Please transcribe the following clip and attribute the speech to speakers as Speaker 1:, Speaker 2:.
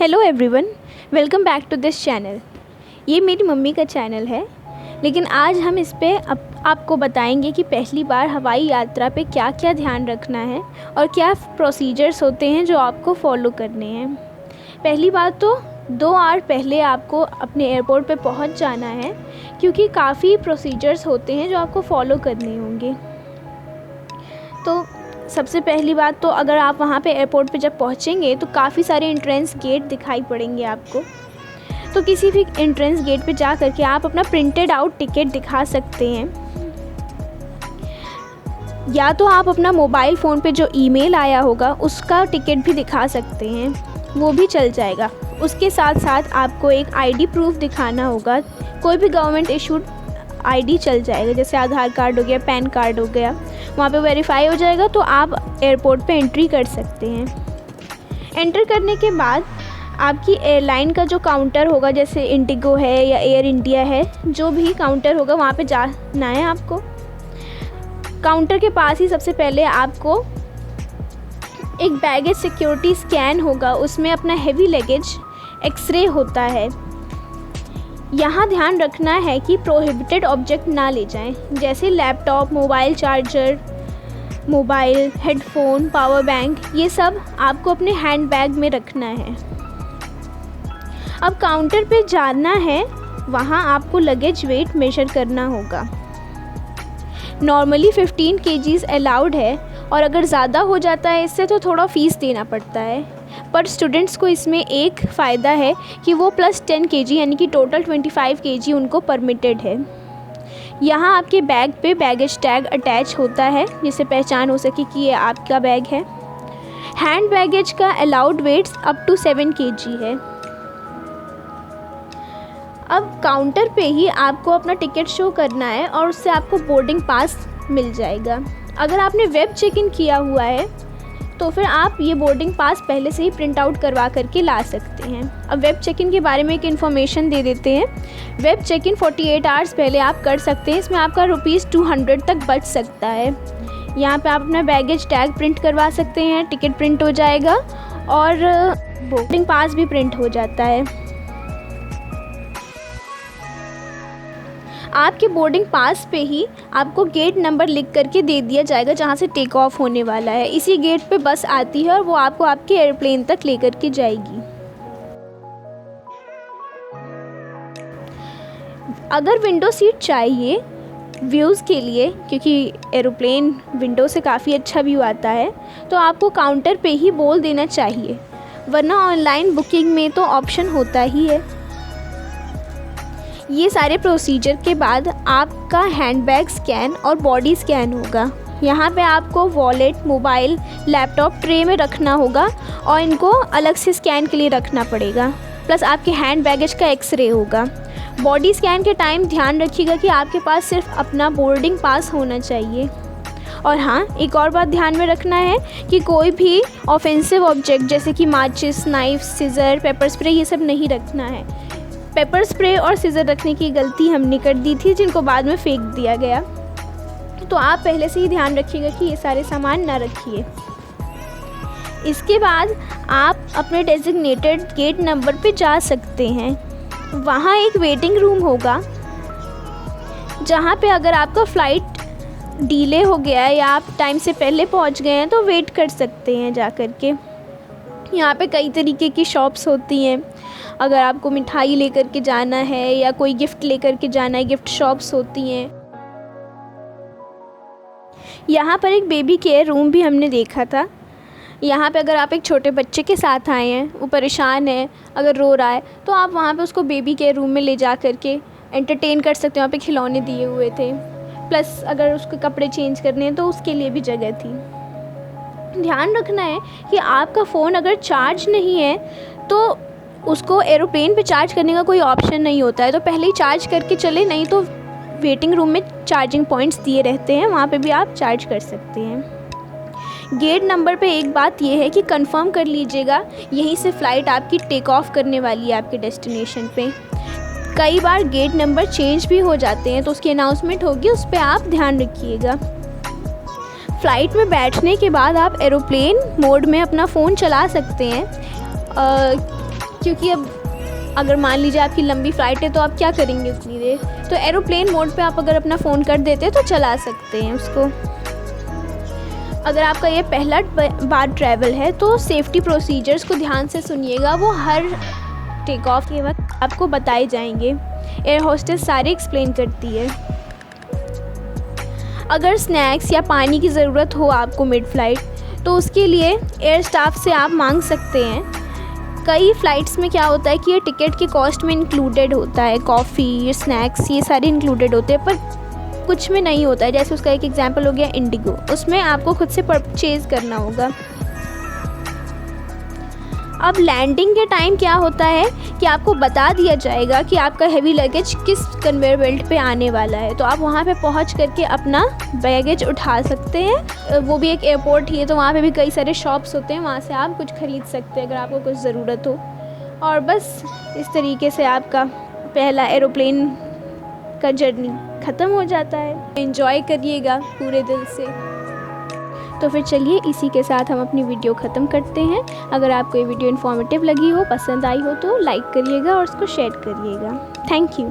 Speaker 1: Hello everyone, welcome back to this channel. ये मेरी mummy का चैनल है, लेकिन आज हम इस पे आपको बताएंगे कि पहली बार हवाई यात्रा पे क्या क्या ध्यान रखना है और क्या प्रोसीजर्स होते हैं जो आपको फॉलो करने हैं। पहली बात तो 2 आवर पहले आपको अपने एयरपोर्ट पे पहुंच जाना है, क्योंकि काफ़ी प्रोसीजर्स होते हैं जो आपको फॉलो करने होंगे। तो सबसे पहली बात तो अगर आप वहाँ पे एयरपोर्ट पे जब पहुँचेंगे तो काफ़ी सारे एंट्रेंस गेट दिखाई पड़ेंगे आपको। तो किसी भी एंट्रेंस गेट पे जा कर के आप अपना प्रिंटेड आउट टिकट दिखा सकते हैं, या तो आप अपना मोबाइल फ़ोन पे जो ईमेल आया होगा उसका टिकट भी दिखा सकते हैं, वो भी चल जाएगा। उसके साथ साथ आपको एक आईडी प्रूफ दिखाना होगा, कोई भी गवर्नमेंट इशूड आईडी चल जाएगा, जैसे आधार कार्ड हो गया, पैन कार्ड हो गया, वहाँ पे वेरीफाई हो जाएगा तो आप एयरपोर्ट पे एंट्री कर सकते हैं। एंटर करने के बाद आपकी एयरलाइन का जो काउंटर होगा, जैसे इंडिगो है या एयर इंडिया है, जो भी काउंटर होगा वहाँ पे जाना है आपको। काउंटर के पास ही सबसे पहले आपको एक बैगेज सिक्योरिटी स्कैन होगा, उसमें अपना हेवी लगेज एक्सरे होता है। यहाँ ध्यान रखना है कि प्रोहिबिटेड ऑब्जेक्ट ना ले जाएं, जैसे laptop, mobile charger, mobile, headphone, power bank, ये सब आपको अपने हैंड बैग में रखना है। अब काउंटर पे जाना है, वहाँ आपको लगेज वेट मेजर करना होगा। नॉर्मली 15 kgs अलाउड है, और अगर ज़्यादा हो जाता है इससे तो थोड़ा फ़ीस देना पड़ता है। पर स्टूडेंट्स को इसमें एक फ़ायदा है कि वो प्लस 10 kg यानी कि टोटल 25 kg उनको परमिटेड है। यहाँ आपके बैग पे बैगेज टैग अटैच होता है, जिससे पहचान हो सके कि ये आपका बैग है। हैंड बैगेज का allowed weights up to 7 kg है। अब काउंटर पे ही आपको अपना टिकट शो करना है और उससे आपको बोर्डिंग पास मिल जाएगा। अगर आपने वेब चेक इन किया हुआ है तो फिर आप ये बोर्डिंग पास पहले से ही प्रिंट आउट करवा करके ला सकते हैं। अब वेब चेक इन के बारे में एक इन्फॉर्मेशन दे देते हैं। वेब चेक इन 48 आवर्स पहले आप कर सकते हैं। इसमें आपका ₹200 तक बच सकता है। यहाँ पे आप अपना बैगेज टैग प्रिंट करवा सकते हैं, टिकट प्रिंट हो जाएगा और बोर्डिंग पास भी प्रिंट हो जाता है। आपके बोर्डिंग पास पे ही आपको गेट नंबर लिख करके दे दिया जाएगा जहाँ से टेक ऑफ होने वाला है। इसी गेट पे बस आती है और वो आपको आपके एयरप्लेन तक लेकर के जाएगी। अगर विंडो सीट चाहिए व्यूज़ के लिए, क्योंकि एरोप्लेन विंडो से काफ़ी अच्छा व्यू आता है, तो आपको काउंटर पे ही बोल देना चाहिए, वरना ऑनलाइन बुकिंग में तो ऑप्शन होता ही है। ये सारे प्रोसीजर के बाद आपका हैंडबैग स्कैन और बॉडी स्कैन होगा। यहाँ पे आपको वॉलेट, मोबाइल, लैपटॉप ट्रे में रखना होगा और इनको अलग से स्कैन के लिए रखना पड़ेगा। प्लस आपके हैंड बैगेज का एक्सरे होगा। बॉडी स्कैन के टाइम ध्यान रखिएगा कि आपके पास सिर्फ अपना बोर्डिंग पास होना चाहिए। और हाँ, एक और बात ध्यान में रखना है कि कोई भी ऑफेंसिव ऑब्जेक्ट जैसे कि माचिस, नाइफ, सीज़र, पेपर स्प्रे, ये सब नहीं रखना है। पेपर स्प्रे और सीज़र रखने की गलती हमने कर दी थी, जिनको बाद में फेंक दिया गया। तो आप पहले से ही ध्यान रखिएगा कि ये सारे सामान ना रखिए। इसके बाद आप अपने डेजिग्नेटेड गेट नंबर पे जा सकते हैं। वहाँ एक वेटिंग रूम होगा, जहाँ पे अगर आपका फ़्लाइट डिले हो गया है या आप टाइम से पहले पहुँच गए हैं तो वेट कर सकते हैं जा कर के। यहाँ पे कई तरीके की शॉप्स होती हैं। अगर आपको मिठाई लेकर के जाना है या कोई गिफ्ट लेकर के जाना है, गिफ्ट शॉप्स होती हैं। यहाँ पर एक बेबी केयर रूम भी हमने देखा था। यहाँ पे अगर आप एक छोटे बच्चे के साथ आए हैं, वो परेशान है, अगर रो रहा है, तो आप वहाँ पे उसको बेबी केयर रूम में ले जा कर के एंटरटेन कर सकते हैं। वहाँ पे खिलौने दिए हुए थे, प्लस अगर उसके कपड़े चेंज करने हैं तो उसके लिए भी जगह थी। ध्यान रखना है कि आपका फ़ोन अगर चार्ज नहीं है तो उसको एरोप्लेन पे चार्ज करने का कोई ऑप्शन नहीं होता है, तो पहले ही चार्ज करके चले, नहीं तो वेटिंग रूम में चार्जिंग पॉइंट्स दिए रहते हैं, वहाँ पे भी आप चार्ज कर सकते हैं। गेट नंबर पे एक बात ये है कि कंफर्म कर लीजिएगा यहीं से फ़्लाइट आपकी टेक ऑफ करने वाली है आपके डेस्टिनेशन पे। कई बार गेट नंबर चेंज भी हो जाते हैं, तो उसकी अनाउंसमेंट होगी, उस पर आप ध्यान रखिएगा। फ़्लाइट में बैठने के बाद आप एरोप्लेन मोड में अपना फ़ोन चला सकते हैं। क्योंकि अब अगर मान लीजिए आपकी लंबी फ़्लाइट है तो आप क्या करेंगे उतनी देर। तो एरोप्लेन मोड पे आप अगर अपना फ़ोन कर देते तो चला सकते हैं उसको। अगर आपका ये पहला बार ट्रैवल है तो सेफ्टी प्रोसीजर्स को ध्यान से सुनिएगा, वो हर टेक ऑफ के वक्त आपको बताए जाएंगे। एयर होस्टेस सारे एक्सप्लेन करती है। अगर स्नैक्स या पानी की ज़रूरत हो आपको मिड फ़्लाइट तो उसके लिए एयर स्टाफ से आप मांग सकते हैं। कई फ़्लाइट्स में क्या होता है कि ये टिकट के कॉस्ट में इंक्लूडेड होता है, कॉफ़ी, स्नैक्स ये सारे इंक्लूडेड होते हैं, पर कुछ में नहीं होता है। जैसे उसका एक एग्जांपल हो गया इंडिगो, उसमें आपको खुद से परचेज़ करना होगा। अब लैंडिंग के टाइम क्या होता है कि आपको बता दिया जाएगा कि आपका हेवी लगेज किस कन्वेयर बेल्ट पे आने वाला है, तो आप वहाँ पे पहुँच करके अपना बैगेज उठा सकते हैं। वो भी एक एयरपोर्ट ही है तो वहाँ पे भी कई सारे शॉप्स होते हैं, वहाँ से आप कुछ ख़रीद सकते हैं अगर आपको कुछ ज़रूरत हो। और बस इस तरीके से आपका पहला एरोप्लेन का जर्नी ख़त्म हो जाता है। एंजॉय करिएगा पूरे दिल से। तो फिर चलिए इसी के साथ हम अपनी वीडियो ख़त्म करते हैं। अगर आपको ये वीडियो इन्फॉर्मेटिव लगी हो, पसंद आई हो तो लाइक करिएगा और उसको शेयर करिएगा। Thank you.